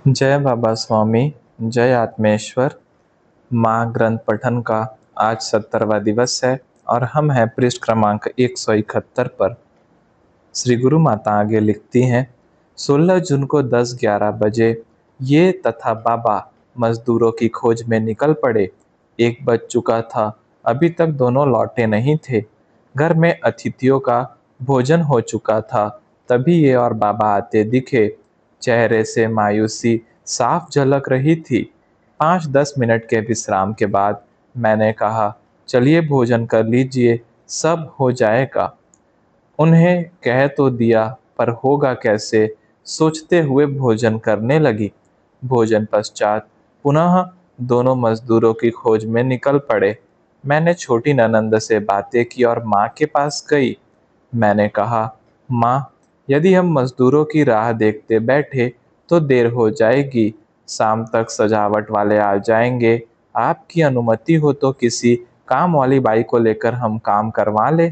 जय बाबा स्वामी, जय आत्मेश्वर। महाग्रंथ पठन का आज 70वां दिवस है और हम हैं पृष्ठ क्रमांक 171 पर। श्री गुरु माता आगे लिखती हैं, 16 जून को 10-11 बजे ये तथा बाबा मजदूरों की खोज में निकल पड़े। 1 बज चुका था, अभी तक दोनों लौटे नहीं थे। घर में अतिथियों का भोजन हो चुका था, तभी ये और बाबा आते दिखे। चेहरे से मायूसी साफ झलक रही थी। 5-10 मिनट के विश्राम के बाद मैंने कहा, चलिए भोजन कर लीजिए, सब हो जाएगा। उन्हें कह तो दिया, पर होगा कैसे, सोचते हुए भोजन करने लगी। भोजन पश्चात पुनः दोनों मजदूरों की खोज में निकल पड़े। मैंने छोटी ननंद से बातें की और माँ के पास गई। मैंने कहा, माँ, यदि हम मजदूरों की राह देखते बैठे तो देर हो जाएगी। शाम तक सजावट वाले आ जाएंगे। आपकी अनुमति हो तो किसी काम वाली बाई को लेकर हम काम करवा ले।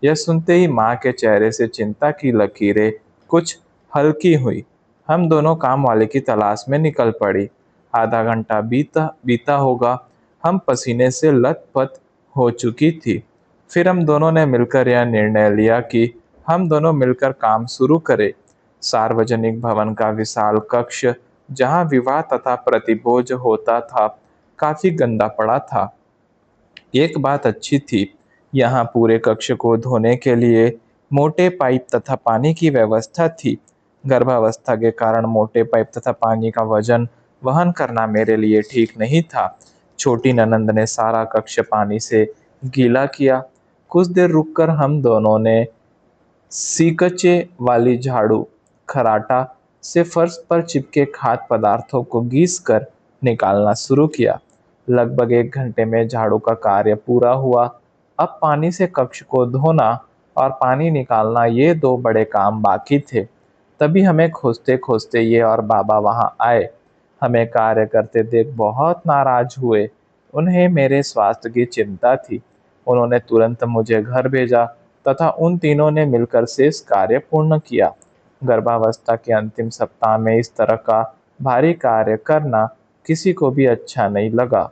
यह सुनते ही माँ के चेहरे से चिंता की लकीरें कुछ हल्की हुई। हम दोनों काम वाले की तलाश में निकल पड़ी। आधा घंटा बीता बीता होगा। हम पसीने से लथपथ हो चुकी थी। फिर हम दोनों ने मिलकर यह निर्णय लिया कि हम दोनों मिलकर काम शुरू करें। सार्वजनिक भवन का विशाल कक्ष, जहाँ विवाह तथा प्रतिभोज होता था, काफी गंदा पड़ा था। एक बात अच्छी थी, यहाँ पूरे कक्ष को धोने के लिए मोटे पाइप तथा पानी की व्यवस्था थी। गर्भावस्था के कारण मोटे पाइप तथा पानी का वजन वहन करना मेरे लिए ठीक नहीं था। छोटी ननंद ने सारा कक्ष पानी से गीला किया। कुछ देर रुककर हम दोनों ने सीकचे वाली झाड़ू खराटा से फर्श पर चिपके खाद्य पदार्थों को घिस कर निकालना शुरू किया। लगभग 1 घंटे में झाड़ू का कार्य पूरा हुआ। अब पानी से कक्ष को धोना और पानी निकालना, ये दो बड़े काम बाकी थे। तभी हमें खोजते खोजते ये और बाबा वहां आए। हमें कार्य करते देख बहुत नाराज हुए। उन्हें मेरे स्वास्थ्य की चिंता थी। उन्होंने तुरंत मुझे घर भेजा तथा उन तीनों ने मिलकर शेष कार्य पूर्ण किया। गर्भावस्था के अंतिम सप्ताह में इस तरह का भारी कार्य करना किसी को भी अच्छा नहीं लगा।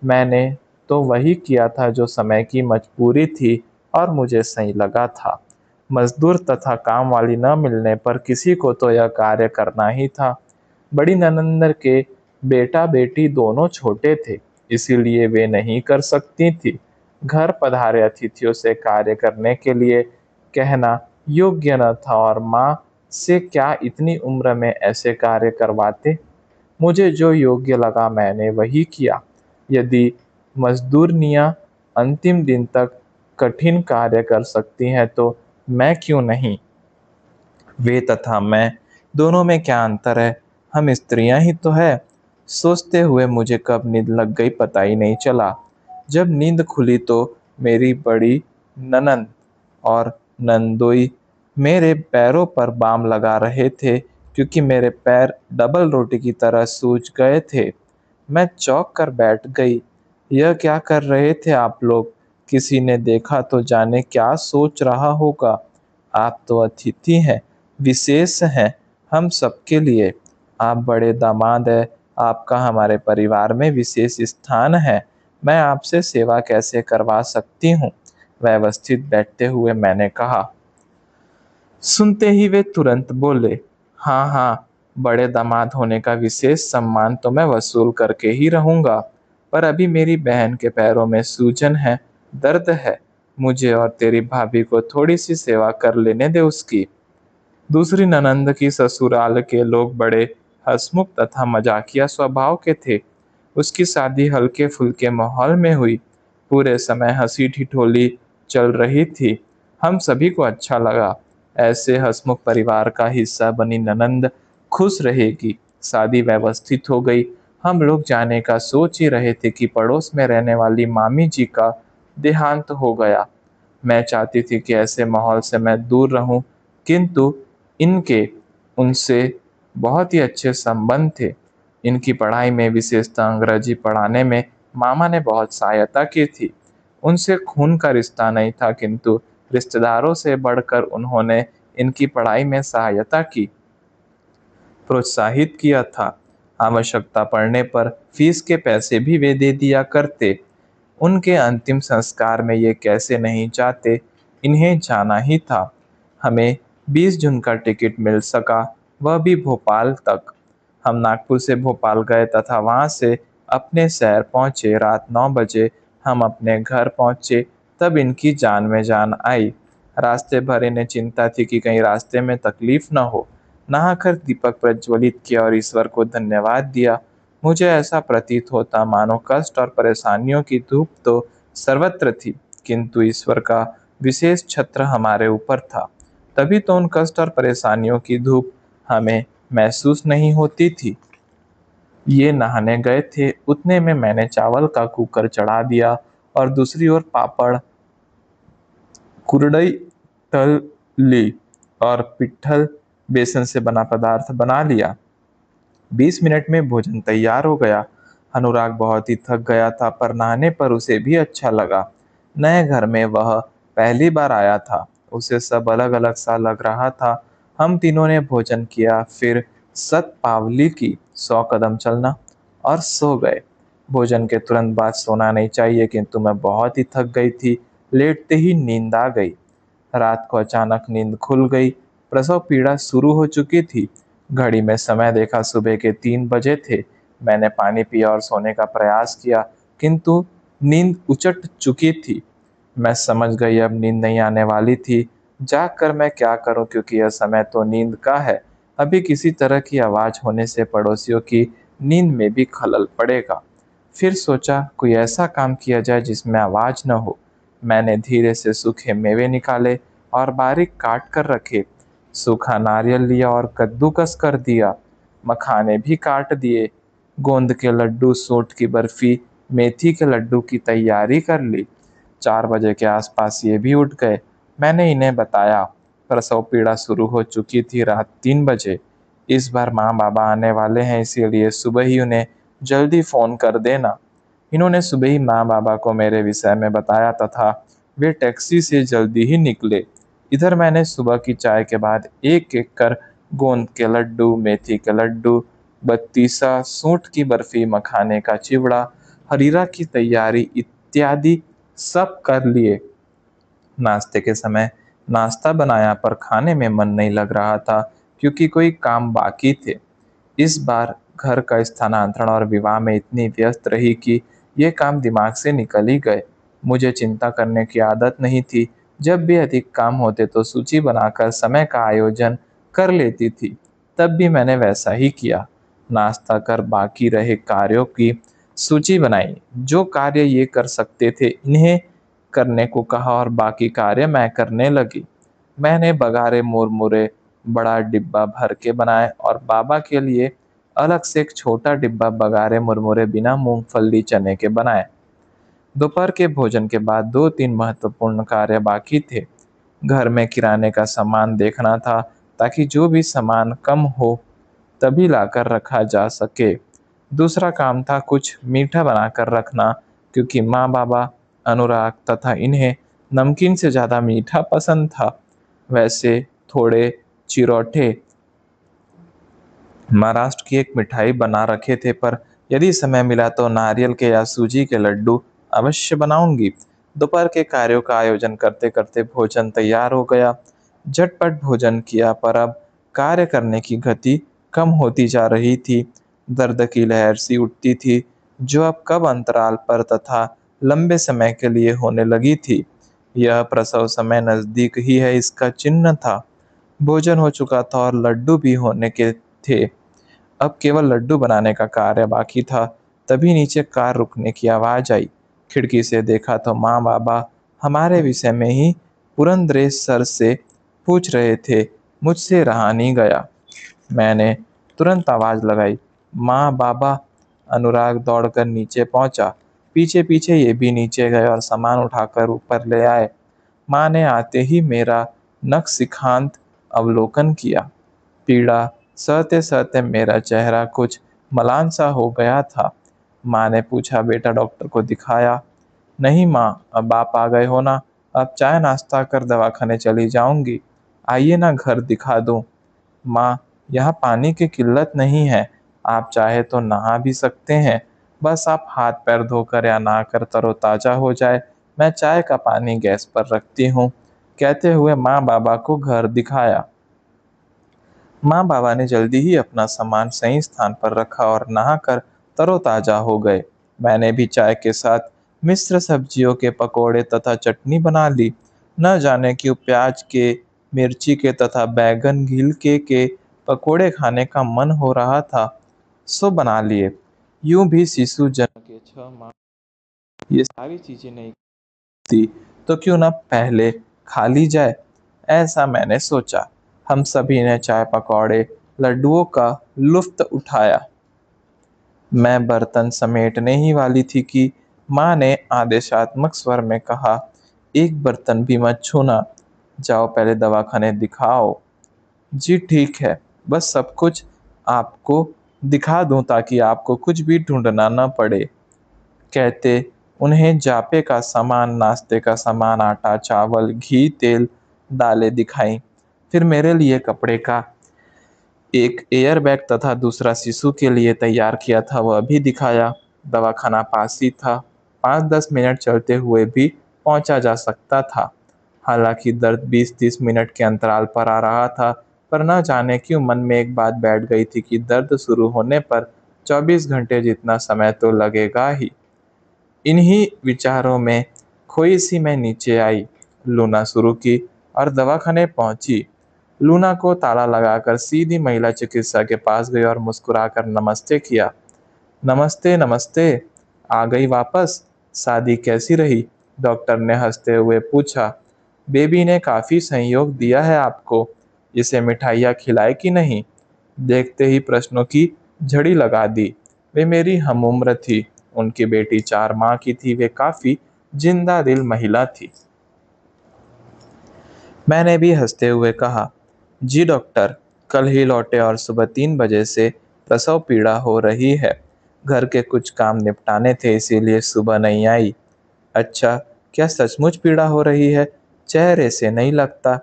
मैंने तो वही किया था जो समय की मजबूरी थी और मुझे सही लगा था। मजदूर तथा काम वाली न मिलने पर किसी को तो यह कार्य करना ही था। बड़ी ननंद के बेटा बेटी दोनों छोटे थे, इसीलिए वे नहीं कर सकती थी। घर पधारे अतिथियों से कार्य करने के लिए कहना योग्य न था और माँ से क्या इतनी उम्र में ऐसे कार्य करवाते। मुझे जो योग्य लगा मैंने वही किया। यदि मजदूरनियां अंतिम दिन तक कठिन कार्य कर सकती हैं तो मैं क्यों नहीं। वे तथा मैं दोनों में क्या अंतर है, हम स्त्रियां ही तो है। सोचते हुए मुझे कब नींद लग गई पता ही नहीं चला। जब नींद खुली तो मेरी बड़ी ननंद और नंदोई मेरे पैरों पर बाम लगा रहे थे, क्योंकि मेरे पैर डबल रोटी की तरह सूज गए थे। मैं चौंक कर बैठ गई। यह क्या कर रहे थे आप लोग? किसी ने देखा तो जाने क्या सोच रहा होगा। आप तो अतिथि हैं, विशेष हैं हम सबके लिए। आप बड़े दामाद हैं, आपका हमारे परिवार में विशेष स्थान है। मैं आपसे सेवा कैसे करवा सकती हूँ? व्यवस्थित बैठते हुए मैंने कहा। सुनते ही वे तुरंत बोले, हाँ हाँ, बड़े दामाद होने का विशेष सम्मान तो मैं वसूल करके ही रहूंगा। पर अभी मेरी बहन के पैरों में सूजन है, दर्द है। मुझे और तेरी भाभी को थोड़ी सी सेवा कर लेने दे उसकी। दूसरी ननंद की ससुराल के लोग बड़े हंसमुख तथा मजाकिया स्वभाव के थे। उसकी शादी हल्के फुल्के माहौल में हुई। पूरे समय हंसी ठिठोली चल रही थी। हम सभी को अच्छा लगा। ऐसे हंसमुख परिवार का हिस्सा बनी ननंद खुश रहेगी। शादी व्यवस्थित हो गई। हम लोग जाने का सोच ही रहे थे कि पड़ोस में रहने वाली मामी जी का देहांत हो गया। मैं चाहती थी कि ऐसे माहौल से मैं दूर रहूं, किंतु इनके उनसे बहुत ही अच्छे संबंध थे। इनकी पढ़ाई में, विशेषतः अंग्रेजी पढ़ाने में मामा ने बहुत सहायता की थी। उनसे खून का रिश्ता नहीं था, किंतु रिश्तेदारों से बढ़कर उन्होंने इनकी पढ़ाई में सहायता की। प्रोत्साहित किया था। आवश्यकता पड़ने पर फीस के पैसे भी वे दे दिया करते। उनके अंतिम संस्कार में ये कैसे नहीं जाते, इन्हें जाना ही था। हमें 20 जून का टिकट मिल सका, वह भी भोपाल तक। हम नागपुर से भोपाल गए तथा वहाँ से अपने शहर पहुँचे। रात 9 बजे हम अपने घर पहुँचे, तब इनकी जान में जान आई। रास्ते भर इन्हें चिंता थी कि कहीं रास्ते में तकलीफ न हो। नहाकर दीपक प्रज्वलित किया और ईश्वर को धन्यवाद दिया। मुझे ऐसा प्रतीत होता मानो कष्ट और परेशानियों की धूप तो सर्वत्र थी, किंतु ईश्वर का विशेष छत्र हमारे ऊपर था। तभी तो उन कष्ट और परेशानियों की धूप हमें महसूस नहीं होती थी। ये नहाने गए थे, उतने में मैंने चावल का कुकर चढ़ा दिया और दूसरी ओर पापड़, कुरडई तल ली और पिट्ठल बेसन से बना पदार्थ बना लिया। 20 मिनट में भोजन तैयार हो गया। अनुराग बहुत ही थक गया था, पर नहाने पर उसे भी अच्छा लगा। नए घर में वह पहली बार आया था, उसे सब अलग अलग सा लग रहा था। हम तीनों ने भोजन किया, फिर शतपावली की 100 कदम चलना और सो गए। भोजन के तुरंत बाद सोना नहीं चाहिए, किंतु मैं बहुत ही थक गई थी। लेटते ही नींद आ गई। रात को अचानक नींद खुल गई। प्रसव पीड़ा शुरू हो चुकी थी। घड़ी में समय देखा, सुबह के 3 बजे थे। मैंने पानी पिया और सोने का प्रयास किया, किंतु नींद उचट चुकी थी। मैं समझ गई अब नींद नहीं आने वाली थी। जाग कर मैं क्या करूं, क्योंकि यह समय तो नींद का है। अभी किसी तरह की आवाज होने से पड़ोसियों की नींद में भी खलल पड़ेगा। फिर सोचा कोई ऐसा काम किया जाए जिसमें आवाज न हो। मैंने धीरे से सूखे मेवे निकाले और बारीक काट कर रखे। सूखा नारियल लिया और कद्दूकस कर दिया। मखाने भी काट दिए। गोंद के लड्डू, सोंठ की बर्फी, मेथी के लड्डू की तैयारी कर ली। 4 बजे के आसपास ये भी उठ गए। मैंने इन्हें बताया। प्रसव पीड़ा शुरू हो चुकी थी। रात 3 बजे। इस बार माँ बाबा आने वाले हैं, इसीलिए सुबह ही उन्हें जल्दी फोन कर देना। इन्होंने सुबह ही माँ बाबा को मेरे विषय में बताया तथा वे टैक्सी से जल्दी ही निकले। इधर मैंने सुबह की चाय के बाद एक एक कर गोंद के लड्डू, मेथी के लड्डू, बत्तीसा, सूंठ की बर्फी, मखाने का चिवड़ा, हरीरा की तैयारी इत्यादि सब कर लिए। नाश्ते के समय नाश्ता बनाया, पर खाने में मन नहीं लग रहा था, क्योंकि कोई काम बाकी थे। इस बार घर का स्थानांतरण और विवाह में इतनी व्यस्त रही कि ये काम दिमाग से निकल ही गए। मुझे चिंता करने की आदत नहीं थी। जब भी अधिक काम होते तो सूची बनाकर समय का आयोजन कर लेती थी। तब भी मैंने वैसा ही किया। नाश्ता कर बाकी रहे कार्यों की सूची बनाई। जो कार्य ये कर सकते थे इन्हें करने को कहा और बाकी कार्य मैं करने लगी। मैंने बघारे मुरमुरे बड़ा डिब्बा भर के बनाए और बाबा के लिए अलग से एक छोटा डिब्बा बघारे मुरमुरे बिना मूंगफली चने के बनाए। दोपहर के भोजन के बाद 2-3 महत्वपूर्ण कार्य बाकी थे। घर में किराने का सामान देखना था, ताकि जो भी सामान कम हो तभी लाकर रखा जा सके। दूसरा काम था कुछ मीठा बनाकर रखना, क्योंकि माँ बाबा, अनुराग तथा इन्हें नमकीन से ज़्यादा मीठा पसंद था। वैसे थोड़े चिरोटे महाराष्ट्र की एक मिठाई बना रखे थे, पर यदि समय मिला तो नारियल के या सूजी के लड्डू अवश्य बनाऊंगी। दोपहर के कार्यों का आयोजन करते करते भोजन तैयार हो गया। झटपट भोजन किया, पर अब कार्य करने की गति कम होती जा रही थी। दर्द की लहर सी उठती थी, जो अब कब अंतराल पर तथा लंबे समय के लिए होने लगी थी। यह प्रसव समय नजदीक ही है, इसका चिन्ह था। भोजन हो चुका था और लड्डू भी होने के थे। अब केवल लड्डू बनाने का कार्य बाकी था। तभी नीचे कार रुकने की आवाज आई। खिड़की से देखा तो माँ बाबा हमारे विषय में ही पुरंदरेश्वर से पूछ रहे थे। मुझसे रहा नहीं गया। मैंने तुरंत आवाज लगाई, माँ बाबा। अनुराग दौड़कर नीचे पहुंचा। पीछे पीछे ये भी नीचे गए और सामान उठाकर ऊपर ले आए। माँ ने आते ही मेरा नखशिखांत अवलोकन किया। पीड़ा सहते सहते मेरा चेहरा कुछ मलान सा हो गया था। माँ ने पूछा, बेटा डॉक्टर को दिखाया? नहीं माँ, अब आप आ गए हो ना, अब चाय नाश्ता कर दवाखाने चली जाऊंगी। आइए ना घर दिखा दूं। माँ, यहाँ पानी की किल्लत नहीं है, आप चाहे तो नहा भी सकते हैं। बस आप हाथ पैर धोकर या नहाकर तरोताजा हो जाए। मैं चाय का पानी गैस पर रखती हूँ। कहते हुए माँ बाबा को घर दिखाया। माँ बाबा ने जल्दी ही अपना सामान सही स्थान पर रखा और नहाकर तरोताजा हो गए। मैंने भी चाय के साथ मिश्र सब्जियों के पकोड़े तथा चटनी बना ली। न जाने क्यों प्याज के, मिर्ची के तथा बैगन के पकोड़े खाने का मन हो रहा था, सो बना लिए। यूं भी शिशु जन्म के 6 माह ये सारी चीजें नहीं थी, तो क्यों ना पहले खा ली जाए, ऐसा मैंने सोचा। हम सभी ने चाय पकौड़े लड्डुओं का लुफ्त उठाया। मैं बर्तन समेटने ही वाली थी कि माँ ने आदेशात्मक स्वर में कहा, एक बर्तन भी मत छूना, जाओ पहले दवाखाने दिखाओ। जी ठीक है, बस सब कुछ आपको दिखा दूं ताकि आपको कुछ भी ढूंढना न पड़े। कहते उन्हें जापे का सामान, नाश्ते का सामान, आटा, चावल, घी, तेल, दालें दिखाई। फिर मेरे लिए कपड़े का एक एयर बैग तथा दूसरा शिशु के लिए तैयार किया था वह भी दिखाया। दवाखाना पास ही था, 5-10 मिनट चलते हुए भी पहुंचा जा सकता था। हालांकि दर्द 20-30 मिनट के अंतराल पर आ रहा था, पर न जाने क्यों मन में एक बात बैठ गई थी कि दर्द शुरू होने पर 24 घंटे जितना समय तो लगेगा ही। इन्हीं विचारों में खोई सी मैं नीचे आई, लूना शुरू की और दवाखाने पहुंची। लूना को ताला लगाकर सीधी महिला चिकित्सा के पास गई और मुस्कुराकर नमस्ते किया। नमस्ते नमस्ते, आ गई वापस? शादी कैसी रही? डॉक्टर ने हंसते हुए पूछा। बेबी ने काफी सहयोग दिया है आपको। इसे मिठाइयाँ खिलाए कि नहीं? देखते ही प्रश्नों की झड़ी लगा दी। वे मेरी हमउम्र थी। उनकी बेटी 4 माह की थी। वे काफी जिंदा दिल महिला थी। मैंने भी हंसते हुए कहा, जी डॉक्टर, कल ही लौटे और सुबह 3 बजे से प्रसव पीड़ा हो रही है। घर के कुछ काम निपटाने थे इसीलिए सुबह नहीं आई। अच्छा, क्या सचमुच पीड़ा हो रही है? चेहरे से नहीं लगता।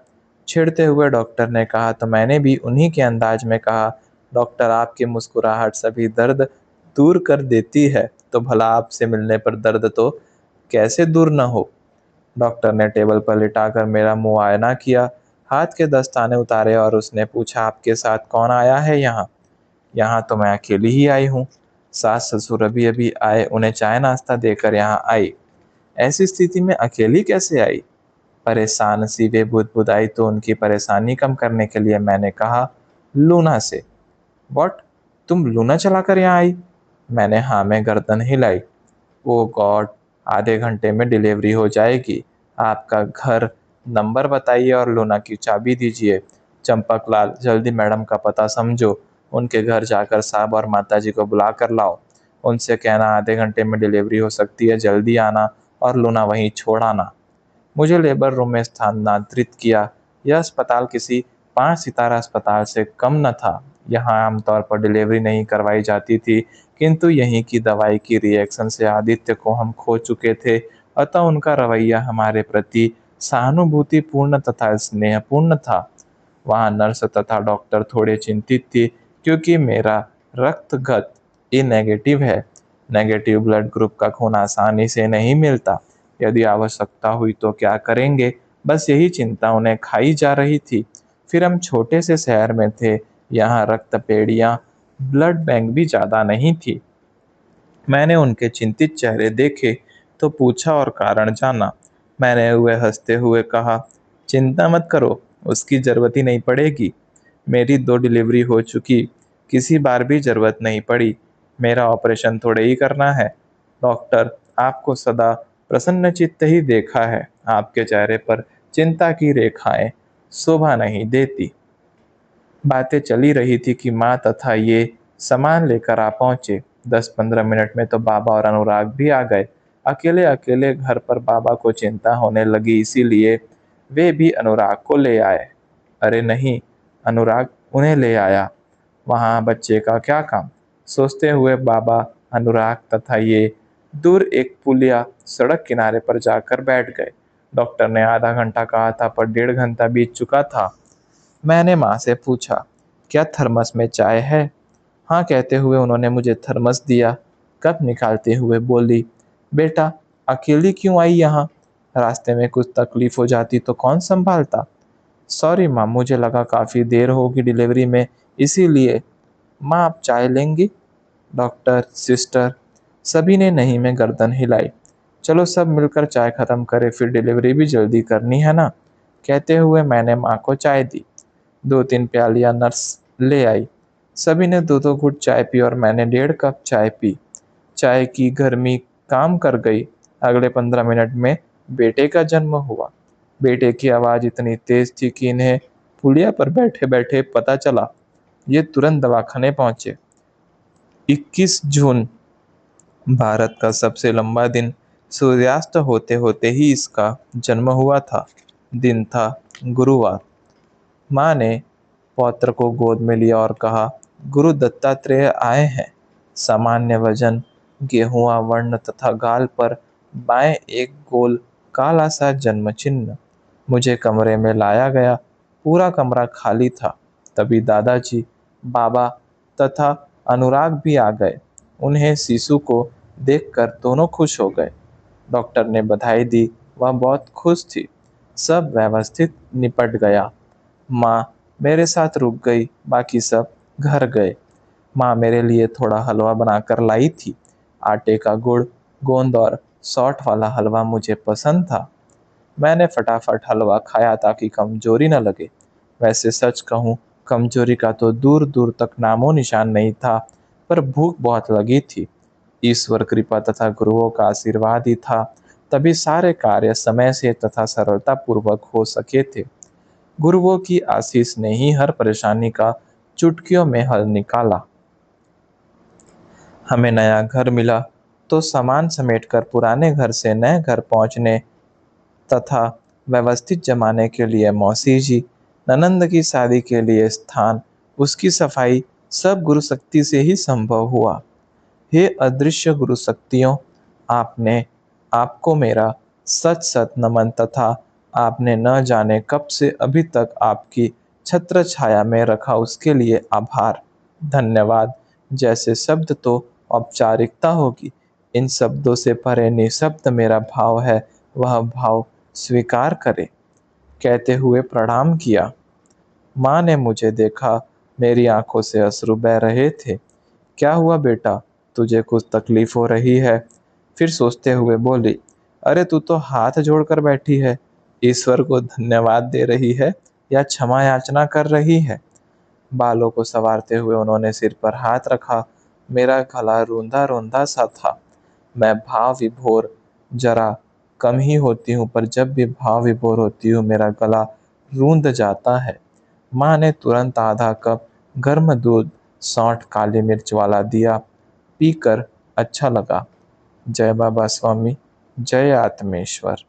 छिड़ते हुए डॉक्टर ने कहा तो मैंने भी उन्हीं के अंदाज में कहा, डॉक्टर आपकी मुस्कुराहट सभी दर्द दूर कर देती है, तो भला आपसे मिलने पर दर्द तो कैसे दूर न हो। डॉक्टर ने टेबल पर लिटाकर मेरा मुआयना किया, हाथ के दस्ताने उतारे और उसने पूछा, आपके साथ कौन आया है यहाँ? यहाँ तो मैं अकेली ही आई हूँ। सास ससुर अभी अभी आए, उन्हें चाय नाश्ता देकर यहाँ आई। ऐसी स्थिति में अकेली कैसे आई? परेशान सी वे बुदबुदाई तो उनकी परेशानी कम करने के लिए मैंने कहा, लूना से। व्हाट? तुम लूना चलाकर यहाँ आई? मैंने हाँ में गर्दन हिलाई। ओ गॉड, आधे घंटे में डिलीवरी हो जाएगी। आपका घर नंबर बताइए और लूना की चाबी दीजिए। चंपकलाल, जल्दी मैडम का पता समझो। उनके घर जाकर साहब और माताजी को बुला कर लाओ। उनसे कहना आधे घंटे में डिलीवरी हो सकती है, जल्दी आना और लूना वहीं छोड़ आना। मुझे लेबर रूम में स्थानांतरित किया। यह अस्पताल किसी 5 सितारा अस्पताल से कम न था। यहाँ आमतौर पर डिलीवरी नहीं करवाई जाती थी, किंतु यहीं की दवाई की रिएक्शन से आदित्य को हम खो चुके थे, अतः उनका रवैया हमारे प्रति सहानुभूतिपूर्ण तथा स्नेहपूर्ण था। वहाँ नर्स तथा डॉक्टर थोड़े चिंतित थे, क्योंकि मेरा रक्तगत ए नेगेटिव है। नेगेटिव ब्लड ग्रुप का खून आसानी से नहीं मिलता। यदि आवश्यकता हुई तो क्या करेंगे, बस यही चिंता उन्हें खाई जा रही थी। फिर हम छोटे से शहर में थे, यहाँ रक्त पेड़ियाँ, ब्लड बैंक भी ज़्यादा नहीं थी। मैंने उनके चिंतित चेहरे देखे तो पूछा और कारण जाना। मैंने हुए हंसते हुए कहा, चिंता मत करो, उसकी ज़रूरत ही नहीं पड़ेगी। मेरी 2 डिलीवरी हो चुकी, किसी बार भी ज़रूरत नहीं पड़ी। मेरा ऑपरेशन थोड़े ही करना है। डॉक्टर, आपको सदा प्रसन्नचित्त ही देखा है। आपके चेहरे पर चिंता की रेखाएं शोभा नहीं देती। बातें चली रही थी कि माँ तथा ये सामान लेकर आ पहुंचे। 10-15 मिनट में तो बाबा और अनुराग भी आ गए। अकेले अकेले घर पर बाबा को चिंता होने लगी, इसीलिए वे भी अनुराग को ले आए। अरे नहीं, अनुराग उन्हें ले आया, वहाँ बच्चे का क्या काम? सोचते हुए बाबा, अनुराग तथा ये दूर एक पुलिया सड़क किनारे पर जाकर बैठ गए। डॉक्टर ने आधा घंटा कहा था, पर 1.5 घंटा बीत चुका था। मैंने माँ से पूछा, क्या थर्मस में चाय है? हाँ कहते हुए उन्होंने मुझे थर्मस दिया। कप निकालते हुए बोली, बेटा अकेली क्यों आई यहाँ? रास्ते में कुछ तकलीफ हो जाती तो कौन संभालता? सॉरी माँ, मुझे लगा काफ़ी देर होगी डिलीवरी में, इसीलिए। माँ आप चाय लेंगी? डॉक्टर, सिस्टर सभी ने नहीं में गर्दन हिलाई। चलो सब मिलकर चाय खत्म करें, फिर डिलीवरी भी जल्दी करनी है ना। कहते हुए मैंने माँ को चाय दी। 2-3 प्यालियाँ नर्स ले आई। सभी ने 2-2 घूंट चाय पी और मैंने 1.5 कप चाय पी। चाय की गर्मी काम कर गई। अगले 15 मिनट में बेटे का जन्म हुआ। बेटे की आवाज़ इतनी तेज थी कि इन्हें पुलिया पर बैठे बैठे पता चला। ये तुरंत दवाखाने पहुंचे। 21 जून भारत का सबसे लंबा दिन सूर्यास्त होते होते ही इसका जन्म हुआ था। दिन था गुरुवार। माँ ने पौत्र को गोद में लिया और कहा, गुरु दत्तात्रेय आए हैं। सामान्य वजन, गेहुआ वर्ण तथा गाल पर बाएं एक गोल काला सा जन्म चिन्ह। मुझे कमरे में लाया गया। पूरा कमरा खाली था। तभी दादाजी, बाबा तथा अनुराग भी आ गए। उन्हें शिशु को देखकर दोनों खुश हो गए। डॉक्टर ने बधाई दी। वह बहुत खुश थी। सब व्यवस्थित निपट गया। माँ मेरे साथ रुक गई, बाकी सब घर गए। माँ मेरे लिए थोड़ा हलवा बनाकर लाई थी। आटे का गुड़, गोंद और सौंठ वाला हलवा मुझे पसंद था। मैंने फटाफट हलवा खाया ताकि कमजोरी न लगे। वैसे सच कहूँ, कमजोरी का तो दूर दूर तक नामो निशान नहीं था, पर भूख बहुत लगी थी। ईश्वर कृपा तथा गुरुओं का आशीर्वाद ही था, तभी सारे कार्य समय से तथा सरलता पूर्वक हो सके थे। गुरुओं की आशीष ने ही हर परेशानी का चुटकियों में हल निकाला। हमें नया घर मिला तो सामान समेटकर पुराने घर से नए घर पहुंचने तथा व्यवस्थित जमाने के लिए मौसी जी, ननंद की शादी के लिए स्थान, उसकी सफाई, सब गुरु शक्ति से ही संभव हुआ। हे अदृश्य गुरु शक्तियों, आपने आपको मेरा सत सत नमन तथा आपने न जाने कब से अभी तक आपकी छत्र छाया में रखा उसके लिए आभार, धन्यवाद जैसे शब्द तो औपचारिकता होगी। इन शब्दों से परे निःशब्द मेरा भाव है, वह भाव स्वीकार करे। कहते हुए प्रणाम किया। माँ ने मुझे देखा। मेरी आंखों से अश्रु बह रहे थे। क्या हुआ बेटा, तुझे कुछ तकलीफ हो रही है? फिर सोचते हुए बोली, अरे तू तो हाथ जोड़कर बैठी है, ईश्वर को धन्यवाद दे रही है या क्षमा याचना कर रही है? बालों को संवारते हुए उन्होंने सिर पर हाथ रखा। मेरा गला रूंधा रूंधा सा था। मैं भाव विभोर जरा कम ही होती हूँ, पर जब भी भाव विभोर होती हूँ मेरा गला रूंध जाता है। माँ ने तुरंत आधा कप गर्म दूध, सौंठ, काली मिर्च वाला दिया। पीकर अच्छा लगा। जय बाबा स्वामी, जय आत्मेश्वर।